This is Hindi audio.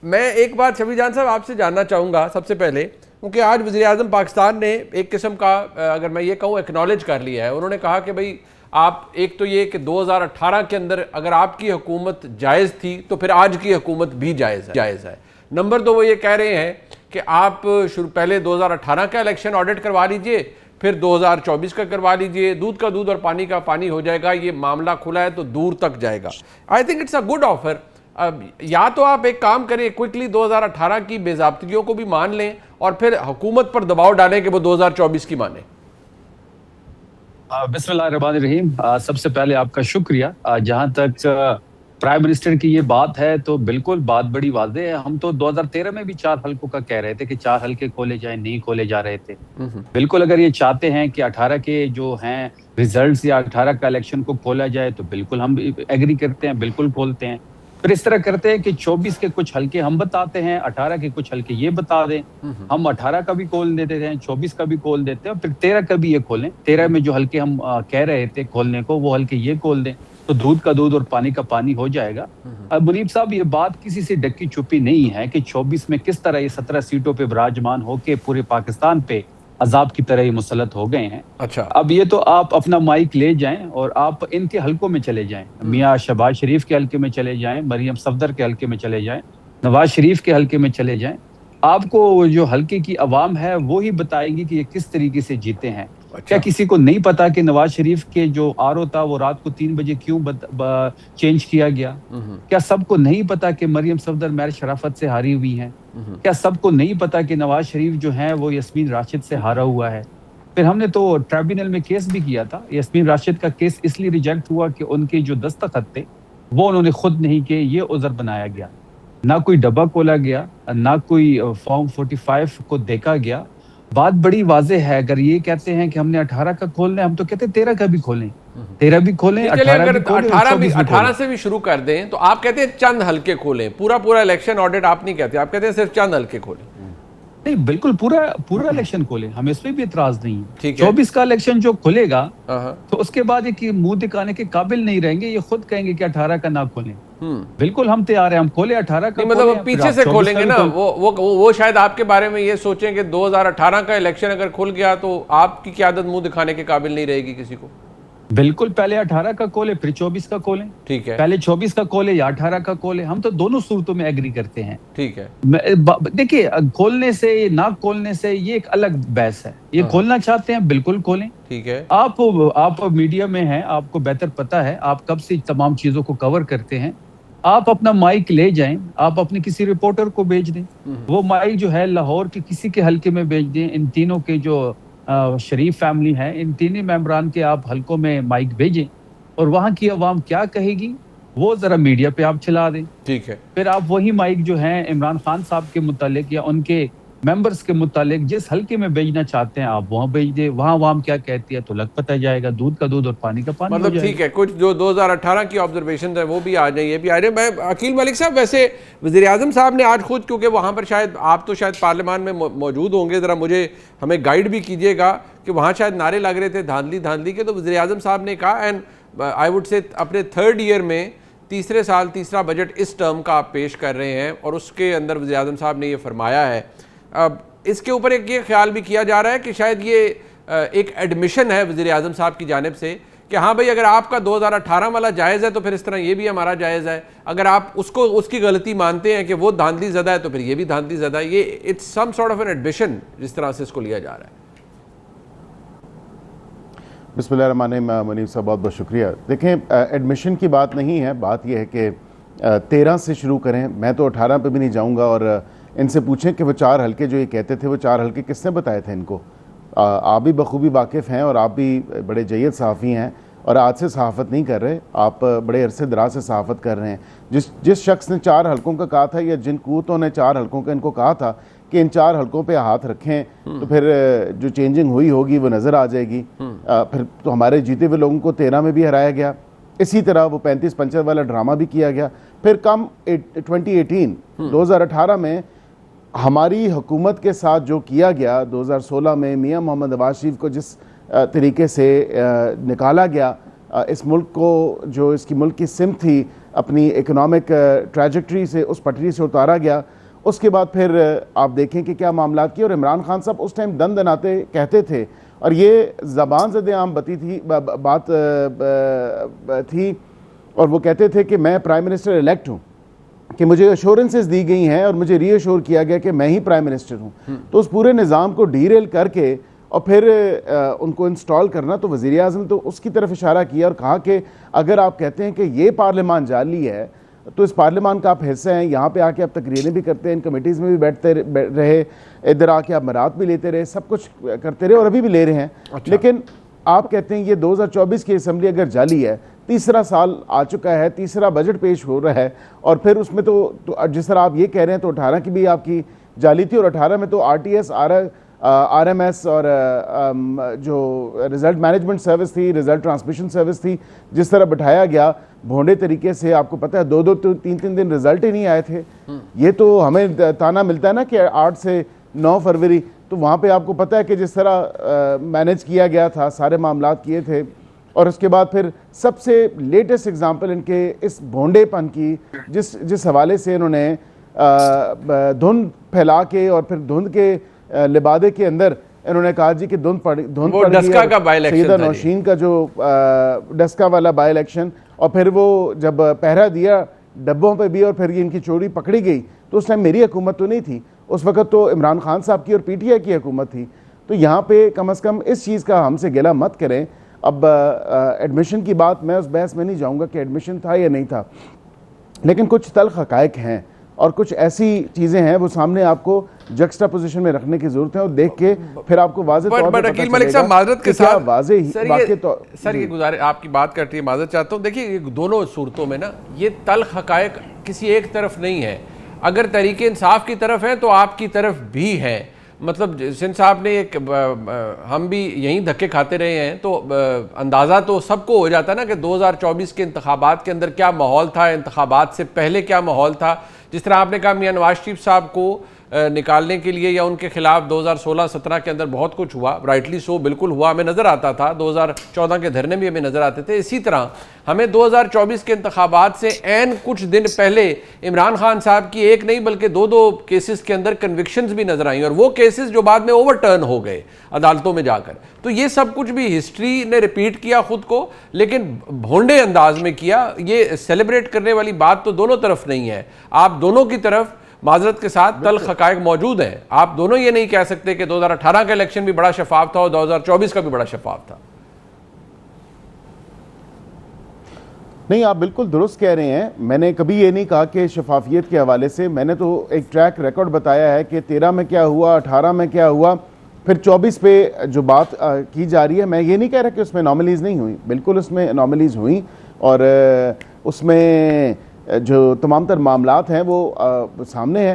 मैं एक बात शफी जान साहब आपसे जानना चाहूँगा सबसे पहले, क्योंकि आज वज़ीर-ए-आज़म पाकिस्तान ने एक किस्म का अगर मैं ये कहूँ एक्नॉलेज कर लिया है। उन्होंने कहा कि भाई आप एक तो ये कि 2018 के अंदर अगर आपकी हुकूमत जायज़ थी तो फिर आज की हुकूमत भी जायज़ है। नंबर 2 वो ये कह रहे हैं कि आप पहले 2018 का इलेक्शन ऑडिट करवा लीजिए, फिर 2024 का करवा लीजिए, दूध का दूध और पानी का पानी हो जाएगा, ये मामला खुला है तो दूर तक जाएगा। I think it's a good offer. अब या तो आप एक काम करें, क्विकली 2018 की बेज़ाब्तियों को भी मान लें और फिर हुकूमत पर दबाव डालें कि वो 2024 की माने। बिस्मिल्लाहिर्रहमानिर्रहीम। सबसे पहले आपका शुक्रिया। जहां तक प्राइम मिनिस्टर की ये बात है तो बिल्कुल बात बड़ी वाज़ेह है। हम तो 2013 में भी 4 हल्कों का कह रहे थे कि 4 हल्के खोले जाए, नहीं खोले जा रहे थे। बिल्कुल अगर ये चाहते हैं कि 18 के जो हैं रिजल्ट्स या 18 का इलेक्शन को खोला जाए तो बिल्कुल हम एग्री करते हैं, बिल्कुल खोलते हैं। फिर इस तरह करते हैं कि 24 के कुछ हल्के हम बताते हैं, 18 के कुछ हल्के ये बता दें। हम 18 का भी खोल देते हैं, 24 का भी खोल देते हैं और फिर 13 का भी ये खोलें। 13 में जो हल्के हम कह रहे थे खोलने को, वो हल्के ये खोल दें तो दूध का दूध और पानी का पानी हो जाएगा। अब मुनीब साहब, ये बात किसी से ढकी छुपी नहीं है कि 24 में किस तरह ये 17 सीटों पे विराजमान होके पूरे पाकिस्तान पे अजाब की तरह ये मुसल्लत हो गए हैं। अच्छा, अब ये तो आप अपना माइक ले जाएं और आप इनके हलकों में चले जाएं, मियाँ शहबाज शरीफ के हल्के में चले जाएं, मरियम सफदर के हल्के में चले जाएं, नवाज शरीफ के हल्के में चले जाएं। आपको जो हल्के की अवाम है वो ही बताएगी कि ये किस तरीके से जीते हैं। अच्छा। क्या किसी को नहीं पता कि नवाज शरीफ के जो आरओ था वो रात को 3 बजे क्यों चेंज किया गया? क्या सबको नहीं पता कि मरियम सफदर महर शराफत से हारी हुई हैं? क्या सबको नहीं पता कि नवाज शरीफ जो है वो यास्मीन राशिद से हारा हुआ है? फिर हमने तो ट्राइब्यूनल में केस भी किया था। यास्मीन राशिद का केस इसलिए रिजेक्ट हुआ कि उनके जो दस्तखत थे वो उन्होंने खुद नहीं किए, ये उज़र बनाया गया। ना कोई डब्बा खोला गया, ना कोई फॉर्म 45 को देखा गया। बात बड़ी वाज़ेह है। अगर ये कहते हैं कि हमने 18 का खोलना है, हम तो कहते हैं 13 का भी खोलें, 13 भी खोलें, 18 भी खोलें, 18 से भी शुरू कर दें। तो आप कहते हैं चंद हल्के खोलें, पूरा इलेक्शन ऑडिट आप नहीं कहते, आप कहते हैं सिर्फ चंद हल्के खोलें। नहीं, बिल्कुल पूरा इलेक्शन खोलें, हमें इसमें भी इतराज नहीं है। 24 का इलेक्शन जो खुलेगा तो उसके बाद ये मुंह दिखाने के काबिल नहीं रहेंगे, ये खुद कहेंगे कि 18 का ना खोलें। बिल्कुल हम तैयार हैं, हम खोले 18 का। मतलब पीछे से खोलेंगे ना, वो शायद आपके बारे में ये सोचें कि 2018 का इलेक्शन अगर खुल गया तो आपकी क़यादत मुंह दिखाने के काबिल नहीं रहेगी किसी को। बिल्कुल, पहले 18 का खोले फिर 24 का खोलें। ठीक है, पहले 24 का खोले या 18 का खोले, हम तो दोनों सूरतों में एग्री करते हैं। ठीक है। देखिए, खोलने से ना खोलने से ये एक अलग बहस है। ये खोलना चाहते हैं बिल्कुल खोलें। ठीक है। आप मीडिया में हैं, आपको बेहतर पता है, आप कब से तमाम चीजों को कवर करते हैं। आप अपना माइक ले जाएं, आप अपने किसी रिपोर्टर को भेज दें, वो माइक जो है लाहौर के किसी के हल्के में भेज दें। इन तीनों के जो शरीफ फैमिली है, इन तीनों मेंबरान के आप हलकों में माइक भेजें और वहां की आवाम क्या कहेगी वो जरा मीडिया पे आप चला दें। ठीक है। फिर आप वही माइक जो है इमरान खान साहब के मुतालिक या उनके मेंबर्स के मुतालिक जिस हल्के में भेजना चाहते हैं आप वहां भेज दे। वहां आवाम क्या कहती है तो लग पता जाएगा, दूध का दूध और पानी का पानी। मतलब ठीक है, कुछ जो 2018 की ऑब्जर्वेशन है वो भी आ जाए, ये भी आ जाए। मैं अकील मलिक साहब, वैसे वज़ीर-ए-आज़म साहब ने आज खुद, क्योंकि वहाँ पर शायद आप तो शायद पार्लियामान में मौजूद होंगे, ज़रा हमें गाइड भी कीजिएगा कि वहाँ शायद नारे लग रहे थे धांधली के, तो वज़ीर-ए-आज़म साहब ने कहा, एंड आई वुड से अपने 3rd ईयर में तीसरे साल तीसरा बजट इस टर्म का आप पेश कर रहे हैं और उसके अंदर वज़ीर-ए-आज़म साहब ने ये फरमाया है। अब इसके ऊपर एक ये ख्याल भी किया जा रहा है कि शायद ये एक एडमिशन है वज़ीर-ए-आज़म साहब की जानिब से कि हाँ भाई, अगर आपका 2018 वाला जायज़ है तो फिर इस तरह ये भी हमारा जायज़ है। अगर आप उसकी गलती मानते हैं कि वो धांधली ज़दा है तो फिर ये भी धांधली ज़दा है। ये it's some sort of an admission जिस तरह से इसको लिया जा रहा है। बिस्मिल्लाहिर्रहमानिर्रहीम। मुनीब साहब बहुत बहुत शुक्रिया। देखें, एडमिशन की बात नहीं है, बात यह है कि 13 से शुरू करें। मैं तो 18 पे भी नहीं जाऊंगा और इनसे पूछें कि वो 4 हल्के जो ये कहते थे वो 4 हल्के किसने बताए थे इनको। आप भी बखूबी वाकिफ़ हैं और आप भी बड़े जय्यद सहाफ़ी हैं और आज से सहाफ़त नहीं कर रहे, आप बड़े अरसे दराज से सहाफ़त कर रहे हैं। जिस शख्स ने 4 हल्कों का कहा था या जिन कूतों ने 4 हल्कों का इनको कहा था कि इन 4 हल्कों पे हाथ रखें तो फिर जो चेंजिंग हुई होगी वो नज़र आ जाएगी। फिर तो हमारे जीते हुए लोगों को 13 में भी हराया गया, इसी तरह वो 35-50 वाला ड्रामा भी किया गया। फिर कम 2018 में हमारी हुकूमत के साथ जो किया गया, 2016 में मियां मोहम्मद नवाज शरीफ को जिस तरीके से निकाला गया, इस मुल्क को जो इसकी मुल्क की सिमत थी अपनी इकोनॉमिक ट्रैजेक्टरी से उस पटरी से उतारा गया। उसके बाद फिर आप देखें कि क्या मामला किए, और इमरान खान साहब उस टाइम दन दनाते कहते थे, और ये ज़बान ज़द आम बात थी, और वो कहते थे कि मैं प्राइम मिनिस्टर इलेक्ट हूँ, कि मुझे अश्योरेंसेस दी गई हैं और मुझे रीअश्योर किया गया कि मैं ही प्राइम मिनिस्टर हूँ। तो उस पूरे निज़ाम को डीरेल करके और फिर उनको इंस्टॉल करना, तो वज़ीर आज़म तो उसकी तरफ इशारा किया और कहा कि अगर आप कहते हैं कि ये पार्लियामान जाली है तो इस पार्लियामान का आप हिस्सा हैं, यहाँ पे आके आप तकरीरें भी करते हैं, इन कमेटीज़ में भी बैठते रहे, इधर आके आप मरात भी लेते रहे, सब कुछ करते रहे और अभी भी ले रहे हैं। अच्छा। लेकिन आप कहते हैं ये 2024 की असम्बली अगर जाली है, तीसरा साल आ चुका है, तीसरा बजट पेश हो रहा है, और फिर उसमें तो जिस तरह आप ये कह रहे हैं तो 18 की भी आपकी जाली थी, और 18 में तो RTS RMS और जो रिज़ल्ट मैनेजमेंट सर्विस थी, रिज़ल्ट ट्रांसमिशन सर्विस थी, जिस तरह बिठाया गया भोंडे तरीके से, आपको पता है 2-2 3-3 दिन रिजल्ट ही नहीं आए थे। ये तो हमें ताना मिलता है ना कि 8 से 9 फरवरी, तो वहाँ पे आपको पता है कि जिस तरह मैनेज किया गया था, सारे मामला किए थे। और उसके बाद फिर सबसे लेटेस्ट एग्जांपल इनके इस भोंडेपन की, जिस हवाले से इन्होंने धुंध फैला के और फिर धुंध के लिबादे के अंदर इन्होंने कहा जी कि धुंध पड़ डस्का का बाई इलेक्शन, सैयदा नौशीन का जो डस्का वाला बाई इलेक्शन, और फिर वो जब पहरा दिया डब्बों पे भी और फिर ये इनकी चोरी पकड़ी गई, तो उस टाइम मेरी हुकूमत तो नहीं थी, उस वक्त तो इमरान खान साहब की और PTI की हुकूमत थी। तो यहाँ पे कम अज़ कम इस चीज़ का हमसे गिला मत करें। अब एडमिशन की बात, मैं उस बहस में नहीं जाऊँगा कि एडमिशन था या नहीं था, लेकिन कुछ तल्ख़ हक़ाइक़ हैं और कुछ ऐसी चीज़ें हैं वो सामने आपको जक्स्टा पोजीशन में रखने की जरूरत है, और देख के फिर आपको वाज़ेह तौर पर अकील मलिक साहब माजरत के साथ वाज़ेह सर ये गुजारिश आपकी बात करती है, माजरत चाहता हूँ। देखिए ये दोनों सूरतों में ना ये तल्ख़ हक़ाइक़ किसी एक तरफ नहीं है, अगर तरीके इंसाफ की तरफ है तो आपकी तरफ भी है। मतलब सिंध साहब ने एक हम भी यहीं धक्के खाते रहे हैं, तो अंदाज़ा तो सबको हो जाता है ना कि 2024 के इंतखाबात के अंदर क्या माहौल था, इंतखाबात से पहले क्या माहौल था। जिस तरह आपने कहा मियां नवाज शरीफ साहब को निकालने के लिए या उनके खिलाफ 2016-17 के अंदर बहुत कुछ हुआ, राइटली सो, बिल्कुल हुआ, हमें नज़र आता था। 2014 के धरने भी हमें नज़र आते थे। इसी तरह हमें 2024 के इंतखाबात से ऐन कुछ दिन पहले इमरान खान साहब की एक नहीं बल्कि 2-2 केसेस के अंदर कन्विक्शंस भी नज़र आई, और वो केसेस जो बाद में ओवरटर्न हो गए अदालतों में जाकर। तो ये सब कुछ भी हिस्ट्री ने रिपीट किया खुद को, लेकिन भोंडे अंदाज में किया। ये सेलिब्रेट करने वाली बात तो दोनों तरफ नहीं है। आप दोनों की तरफ माजरत के साथ तल्ख़ हक़ाइक़ मौजूद हैं। आप दोनों ये नहीं कह सकते कि 2018 का इलेक्शन भी बड़ा शफाफ था और 2024 का भी बड़ा शफाफ था। नहीं, आप बिल्कुल दुरुस्त कह रहे हैं। मैंने कभी ये नहीं कहा कि शफाफियत के हवाले से, मैंने तो एक ट्रैक रिकॉर्ड बताया है कि 13 में क्या हुआ, 18 में क्या हुआ, फिर 24 पे जो बात की जा रही है। मैं ये नहीं कह रहा कि उसमें एनॉमलीज़ नहीं हुई, बिल्कुल उसमें एनॉमलीज़ हुई, और उसमें जो तमाम तर मामलात हैं वो सामने हैं।